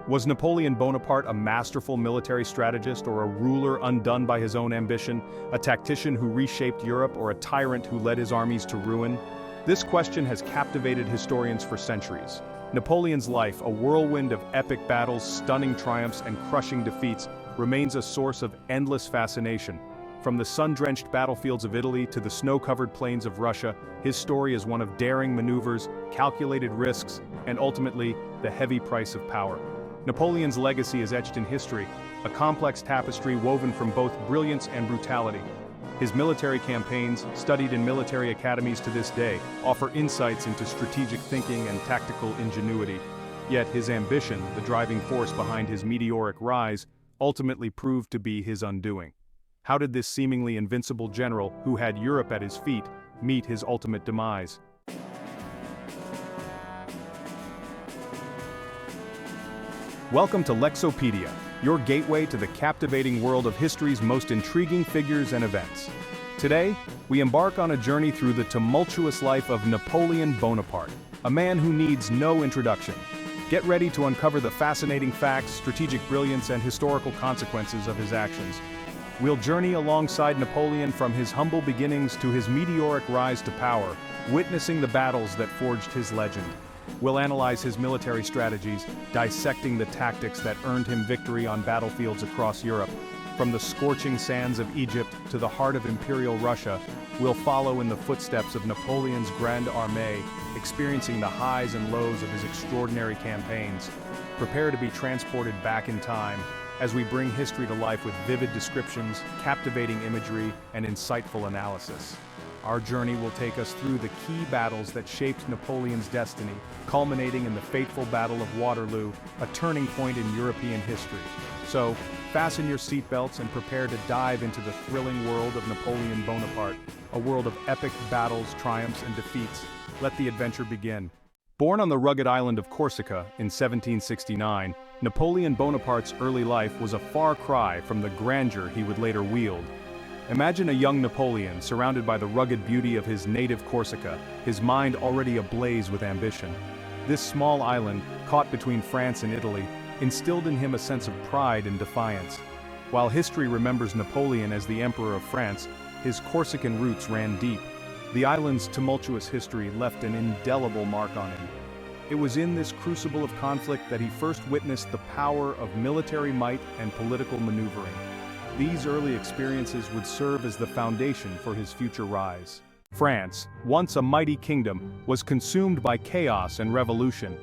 Was Napoleon Bonaparte a masterful military strategist or a ruler undone by his own ambition, a tactician who reshaped Europe or a tyrant who led his armies to ruin? This question has captivated historians for centuries. Napoleon's life, a whirlwind of epic battles, stunning triumphs, and crushing defeats, remains a source of endless fascination. From the sun-drenched battlefields of Italy to the snow-covered plains of Russia, his story is one of daring maneuvers, calculated risks, and ultimately, the heavy price of power. Napoleon's legacy is etched in history, a complex tapestry woven from both brilliance and brutality. His military campaigns, studied in military academies to this day, offer insights into strategic thinking and tactical ingenuity. Yet his ambition, the driving force behind his meteoric rise, ultimately proved to be his undoing. How did this seemingly invincible general, who had Europe at his feet, meet his ultimate demise? Welcome to Lexopedia, your gateway to the captivating world of history's most intriguing figures and events. Today, we embark on a journey through the tumultuous life of Napoleon Bonaparte, a man who needs no introduction. Get ready to uncover the fascinating facts, strategic brilliance, and historical consequences of his actions. We'll journey alongside Napoleon from his humble beginnings to his meteoric rise to power, witnessing the battles that forged his legend. We'll analyze his military strategies, dissecting the tactics that earned him victory on battlefields across Europe. From the scorching sands of Egypt to the heart of Imperial Russia, we'll follow in the footsteps of Napoleon's Grande Armée, experiencing the highs and lows of his extraordinary campaigns. Prepare to be transported back in time as we bring history to life with vivid descriptions, captivating imagery, and insightful analysis. Our journey will take us through the key battles that shaped Napoleon's destiny, culminating in the fateful Battle of Waterloo, a turning point in European history. So, fasten your seatbelts and prepare to dive into the thrilling world of Napoleon Bonaparte, a world of epic battles, triumphs, and defeats. Let the adventure begin. Born on the rugged island of Corsica in 1769, Napoleon Bonaparte's early life was a far cry from the grandeur he would later wield. Imagine a young Napoleon surrounded by the rugged beauty of his native Corsica, his mind already ablaze with ambition. This small island, caught between France and Italy, instilled in him a sense of pride and defiance. While history remembers Napoleon as the Emperor of France, his Corsican roots ran deep. The island's tumultuous history left an indelible mark on him. It was in this crucible of conflict that he first witnessed the power of military might and political maneuvering. These early experiences would serve as the foundation for his future rise. France, once a mighty kingdom, was consumed by chaos and revolution.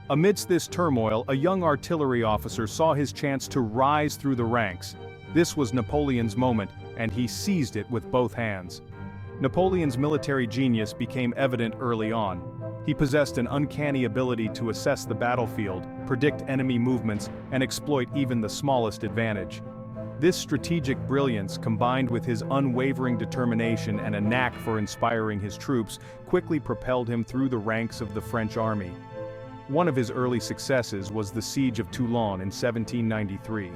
Amidst this turmoil, a young artillery officer saw his chance to rise through the ranks. This was Napoleon's moment, and he seized it with both hands. Napoleon's military genius became evident early on. He possessed an uncanny ability to assess the battlefield, predict enemy movements, and exploit even the smallest advantage. This strategic brilliance, combined with his unwavering determination and a knack for inspiring his troops, quickly propelled him through the ranks of the French army. One of his early successes was the Siege of Toulon in 1793.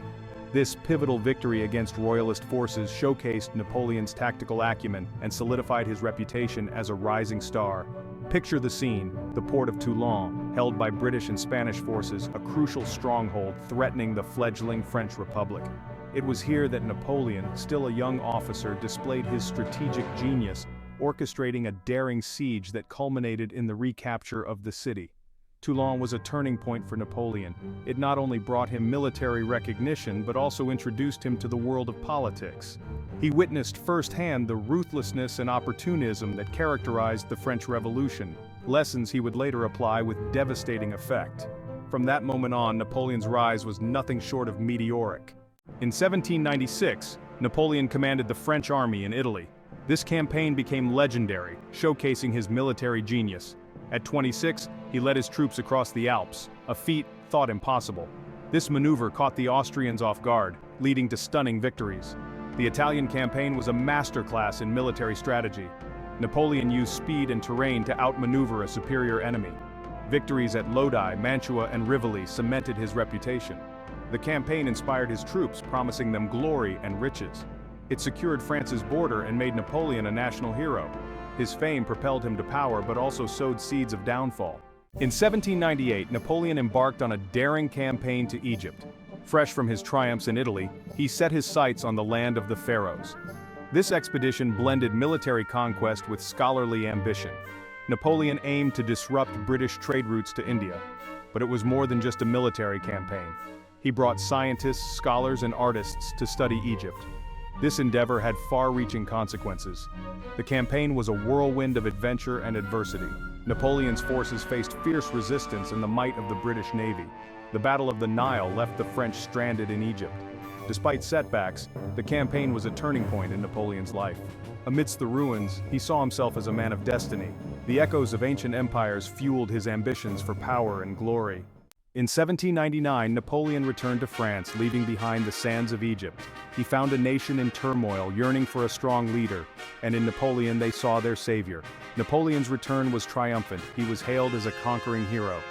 This pivotal victory against royalist forces showcased Napoleon's tactical acumen and solidified his reputation as a rising star. Picture the scene: the port of Toulon, held by British and Spanish forces, a crucial stronghold threatening the fledgling French Republic. It was here that Napoleon, still a young officer, displayed his strategic genius, orchestrating a daring siege that culminated in the recapture of the city. Toulon was a turning point for Napoleon. It not only brought him military recognition but also introduced him to the world of politics. He witnessed firsthand the ruthlessness and opportunism that characterized the French Revolution, lessons he would later apply with devastating effect. From that moment on, Napoleon's rise was nothing short of meteoric. In 1796, Napoleon commanded the French army in Italy. This campaign became legendary, showcasing his military genius. At 26, he led his troops across the Alps, a feat thought impossible. This maneuver caught the Austrians off guard, leading to stunning victories. The Italian campaign was a masterclass in military strategy. Napoleon used speed and terrain to outmaneuver a superior enemy. Victories at Lodi, Mantua, and Rivoli cemented his reputation. The campaign inspired his troops, promising them glory and riches. It secured France's border and made Napoleon a national hero. His fame propelled him to power but also sowed seeds of downfall. In 1798, Napoleon embarked on a daring campaign to Egypt. Fresh from his triumphs in Italy, he set his sights on the land of the pharaohs. This expedition blended military conquest with scholarly ambition. Napoleon aimed to disrupt British trade routes to India. But it was more than just a military campaign. He brought scientists, scholars, and artists to study Egypt. This endeavor had far-reaching consequences. The campaign was a whirlwind of adventure and adversity. Napoleon's forces faced fierce resistance in the might of the British Navy. The Battle of the Nile left the French stranded in Egypt. Despite setbacks, the campaign was a turning point in Napoleon's life. Amidst the ruins, he saw himself as a man of destiny. The echoes of ancient empires fueled his ambitions for power and glory. In 1799, Napoleon returned to France, leaving behind the sands of Egypt. He found a nation in turmoil, yearning for a strong leader, and in Napoleon they saw their savior. Napoleon's return was triumphant. He was hailed as a conquering hero.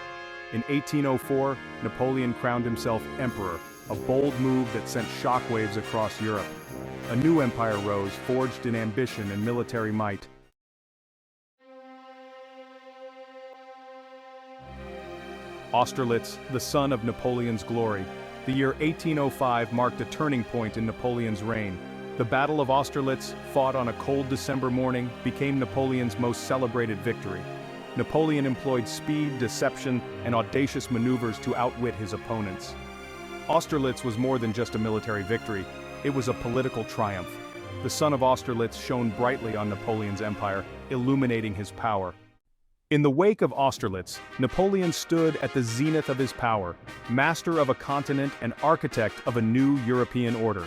In 1804, Napoleon crowned himself emperor, a bold move that sent shockwaves across Europe. A new empire rose, forged in ambition and military might. Austerlitz, the son of Napoleon's glory. The year 1805 marked a turning point in Napoleon's reign. The Battle of Austerlitz, fought on a cold December morning, became Napoleon's most celebrated victory. Napoleon employed speed, deception, and audacious maneuvers to outwit his opponents. Austerlitz was more than just a military victory, it was a political triumph. The sun of Austerlitz shone brightly on Napoleon's empire, illuminating his power. In the wake of Austerlitz, Napoleon stood at the zenith of his power, master of a continent and architect of a new European order.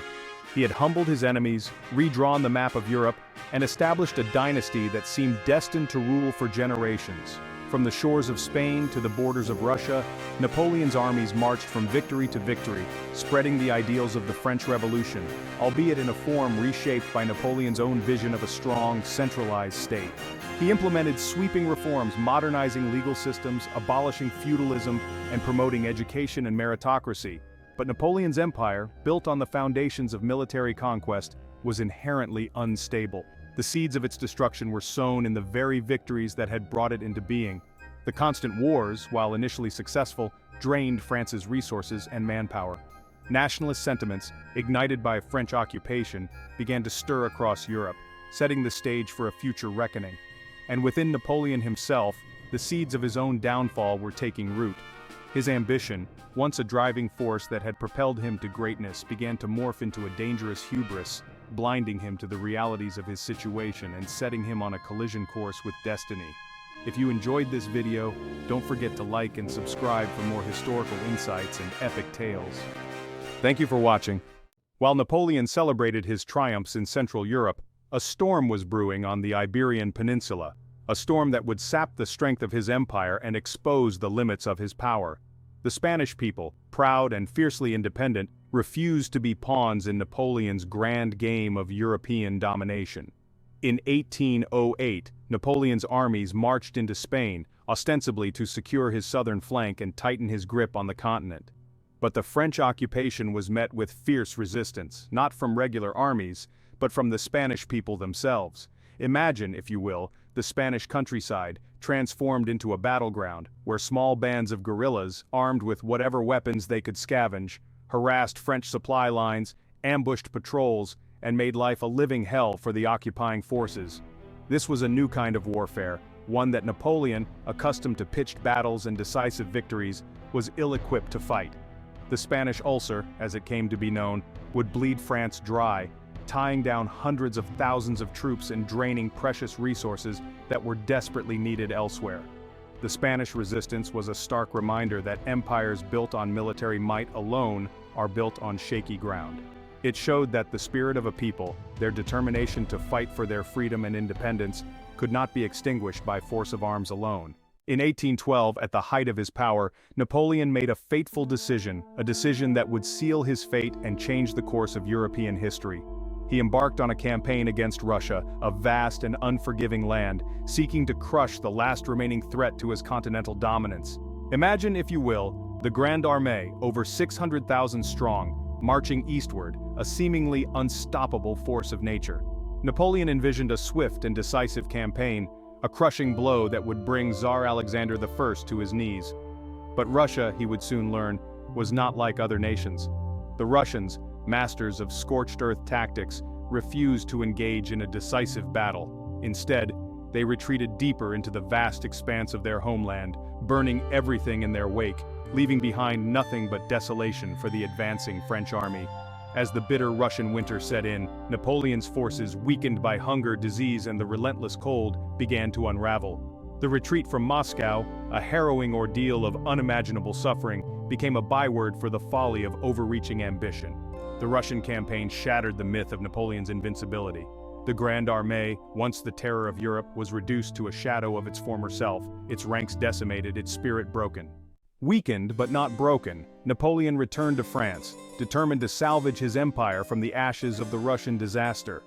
He had humbled his enemies, redrawn the map of Europe, and established a dynasty that seemed destined to rule for generations. From the shores of Spain to the borders of Russia, Napoleon's armies marched from victory to victory, spreading the ideals of the French Revolution, albeit in a form reshaped by Napoleon's own vision of a strong, centralized state. He implemented sweeping reforms, modernizing legal systems, abolishing feudalism, and promoting education and meritocracy. But Napoleon's empire, built on the foundations of military conquest, was inherently unstable. The seeds of its destruction were sown in the very victories that had brought it into being. The constant wars, while initially successful, drained France's resources and manpower. Nationalist sentiments, ignited by French occupation, began to stir across Europe, setting the stage for a future reckoning. And within Napoleon himself, the seeds of his own downfall were taking root. His ambition, once a driving force that had propelled him to greatness, began to morph into a dangerous hubris, blinding him to the realities of his situation and setting him on a collision course with destiny. If you enjoyed this video, don't forget to like and subscribe for more historical insights and epic tales. Thank you for watching. While Napoleon celebrated his triumphs in Central Europe, a storm was brewing on the Iberian Peninsula, a storm that would sap the strength of his empire and expose the limits of his power. The Spanish people, proud and fiercely independent, refused to be pawns in Napoleon's grand game of European domination. In 1808, Napoleon's armies marched into Spain, ostensibly to secure his southern flank and tighten his grip on the continent. But the French occupation was met with fierce resistance, not from regular armies, but from the Spanish people themselves. Imagine, if you will, the Spanish countryside, transformed into a battleground, where small bands of guerrillas, armed with whatever weapons they could scavenge, harassed French supply lines, ambushed patrols, and made life a living hell for the occupying forces. This was a new kind of warfare, one that Napoleon, accustomed to pitched battles and decisive victories, was ill-equipped to fight. The Spanish ulcer, as it came to be known, would bleed France dry, tying down hundreds of thousands of troops and draining precious resources that were desperately needed elsewhere. The Spanish resistance was a stark reminder that empires built on military might alone are built on shaky ground. It showed that the spirit of a people, their determination to fight for their freedom and independence, could not be extinguished by force of arms alone. In 1812, at the height of his power, Napoleon made a fateful decision, a decision that would seal his fate and change the course of European history. He embarked on a campaign against Russia, a vast and unforgiving land, seeking to crush the last remaining threat to his continental dominance. Imagine, if you will, the Grande Armée, over 600,000 strong, marching eastward, a seemingly unstoppable force of nature. Napoleon envisioned a swift and decisive campaign, a crushing blow that would bring Tsar Alexander I to his knees. But Russia, he would soon learn, was not like other nations. The Russians, masters of scorched earth tactics, refused to engage in a decisive battle. Instead, they retreated deeper into the vast expanse of their homeland, burning everything in their wake, leaving behind nothing but desolation for the advancing French army. As the bitter Russian winter set in, Napoleon's forces, weakened by hunger, disease, and the relentless cold, began to unravel. The retreat from Moscow, a harrowing ordeal of unimaginable suffering, became a byword for the folly of overreaching ambition. The Russian campaign shattered the myth of Napoleon's invincibility. The Grande Armée, once the terror of Europe, was reduced to a shadow of its former self, its ranks decimated, its spirit broken. Weakened but not broken, Napoleon returned to France, determined to salvage his empire from the ashes of the Russian disaster.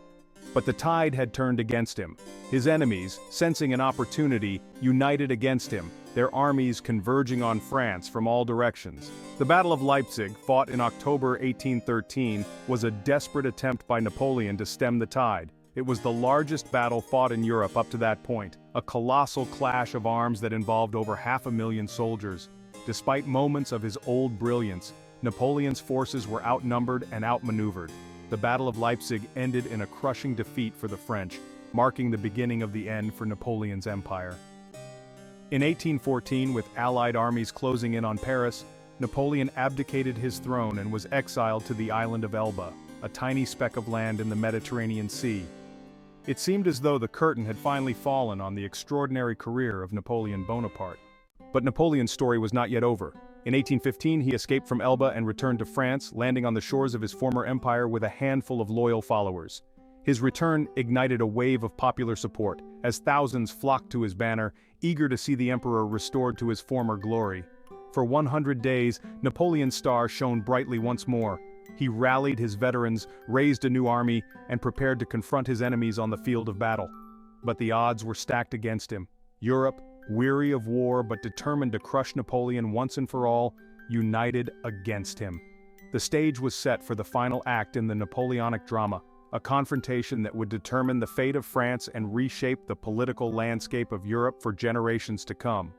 But the tide had turned against him. His enemies, sensing an opportunity, united against him, their armies converging on France from all directions. The Battle of Leipzig, fought in October 1813, was a desperate attempt by Napoleon to stem the tide. It was the largest battle fought in Europe up to that point, a colossal clash of arms that involved over 500,000 soldiers. Despite moments of his old brilliance, Napoleon's forces were outnumbered and outmaneuvered. The Battle of Leipzig ended in a crushing defeat for the French, marking the beginning of the end for Napoleon's empire. In 1814, with Allied armies closing in on Paris, Napoleon abdicated his throne and was exiled to the island of Elba, a tiny speck of land in the Mediterranean Sea. It seemed as though the curtain had finally fallen on the extraordinary career of Napoleon Bonaparte. But Napoleon's story was not yet over. In 1815, he escaped from Elba and returned to France, landing on the shores of his former empire with a handful of loyal followers. His return ignited a wave of popular support, as thousands flocked to his banner, eager to see the emperor restored to his former glory. For 100 days, Napoleon's star shone brightly once more. He rallied his veterans, raised a new army, and prepared to confront his enemies on the field of battle. But the odds were stacked against him. Europe, weary of war but determined to crush Napoleon once and for all, united against him. The stage was set for the final act in the Napoleonic drama, a confrontation that would determine the fate of France and reshape the political landscape of Europe for generations to come.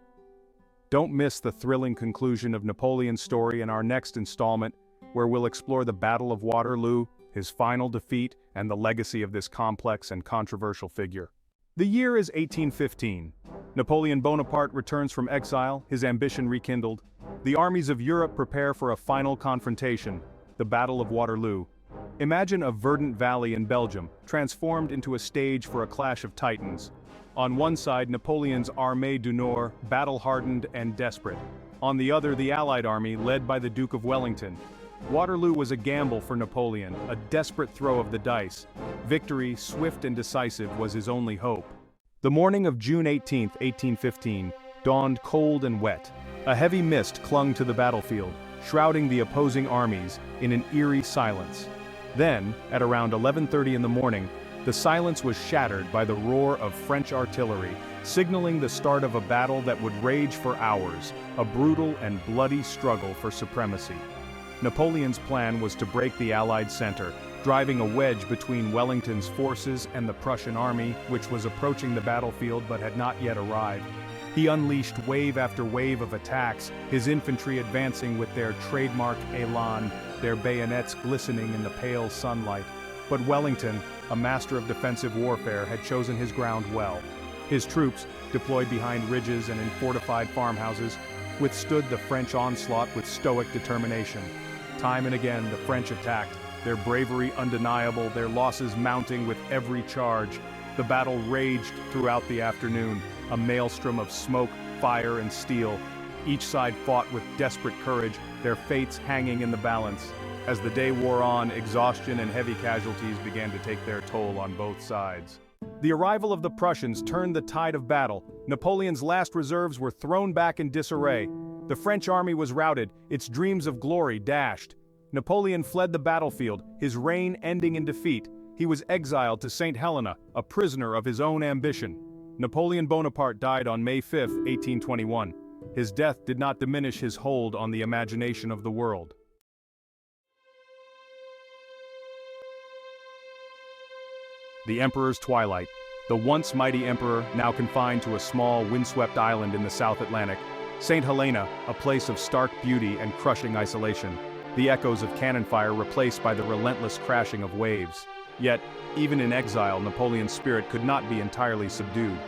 Don't miss the thrilling conclusion of Napoleon's story in our next installment, where we'll explore the Battle of Waterloo, his final defeat, and the legacy of this complex and controversial figure. The year is 1815. Napoleon Bonaparte returns from exile, his ambition rekindled. The armies of Europe prepare for a final confrontation, the Battle of Waterloo. Imagine a verdant valley in Belgium, transformed into a stage for a clash of titans. On one side, Napoleon's Armée du Nord, battle-hardened and desperate. On the other, the Allied army, led by the Duke of Wellington. Waterloo was a gamble for Napoleon, a desperate throw of the dice. Victory, swift and decisive, was his only hope. The morning of June 18, 1815, dawned cold and wet. A heavy mist clung to the battlefield, shrouding the opposing armies in an eerie silence. Then, at around 11:30 in the morning, the silence was shattered by the roar of French artillery, signaling the start of a battle that would rage for hours, a brutal and bloody struggle for supremacy. Napoleon's plan was to break the Allied center, driving a wedge between Wellington's forces and the Prussian army, which was approaching the battlefield but had not yet arrived. He unleashed wave after wave of attacks, his infantry advancing with their trademark élan, their bayonets glistening in the pale sunlight. But Wellington, a master of defensive warfare, had chosen his ground well. His troops, deployed behind ridges and in fortified farmhouses, withstood the French onslaught with stoic determination. Time and again, the French attacked, their bravery undeniable, their losses mounting with every charge. The battle raged throughout the afternoon, a maelstrom of smoke, fire, and steel. Each side fought with desperate courage, their fates hanging in the balance. As the day wore on, exhaustion and heavy casualties began to take their toll on both sides. The arrival of the Prussians turned the tide of battle. Napoleon's last reserves were thrown back in disarray. The French army was routed, its dreams of glory dashed. Napoleon fled the battlefield, his reign ending in defeat. He was exiled to St. Helena, a prisoner of his own ambition. Napoleon Bonaparte died on May 5, 1821. His death did not diminish his hold on the imagination of the world. The Emperor's Twilight. The once mighty emperor, now confined to a small, windswept island in the South Atlantic, St. Helena, a place of stark beauty and crushing isolation, the echoes of cannon fire replaced by the relentless crashing of waves. Yet, even in exile, Napoleon's spirit could not be entirely subdued.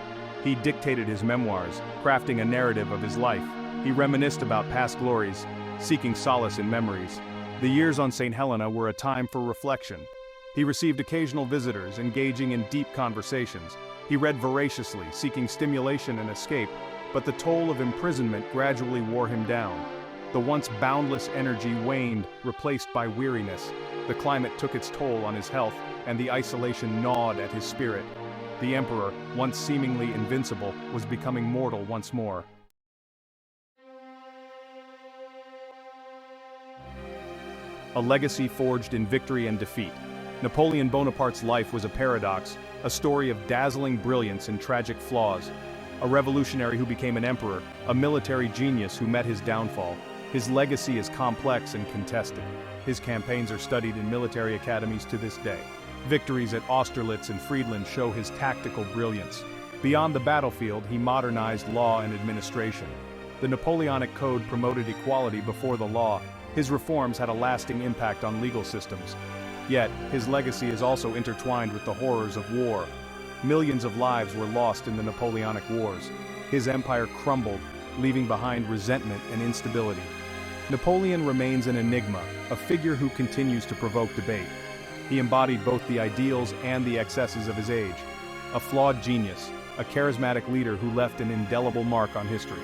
He dictated his memoirs, crafting a narrative of his life. He reminisced about past glories, seeking solace in memories. The years on St. Helena were a time for reflection. He received occasional visitors, engaging in deep conversations. He read voraciously, seeking stimulation and escape, but the toll of imprisonment gradually wore him down. The once boundless energy waned, replaced by weariness. The climate took its toll on his health, and the isolation gnawed at his spirit. The emperor, once seemingly invincible, was becoming mortal once more. A legacy forged in victory and defeat. Napoleon Bonaparte's life was a paradox, a story of dazzling brilliance and tragic flaws. A revolutionary who became an emperor, a military genius who met his downfall. His legacy is complex and contested. His campaigns are studied in military academies to this day. Victories at Austerlitz and Friedland show his tactical brilliance. Beyond the battlefield, he modernized law and administration. The Napoleonic Code promoted equality before the law. His reforms had a lasting impact on legal systems. Yet, his legacy is also intertwined with the horrors of war. Millions of lives were lost in the Napoleonic Wars. His empire crumbled, leaving behind resentment and instability. Napoleon remains an enigma, a figure who continues to provoke debate. He embodied both the ideals and the excesses of his age. A flawed genius, a charismatic leader who left an indelible mark on history.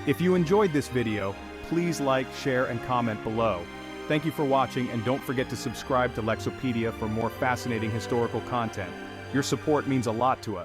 If you enjoyed this video, please like, share, and comment below. Thank you for watching, and don't forget to subscribe to Lexopedia for more fascinating historical content. Your support means a lot to us.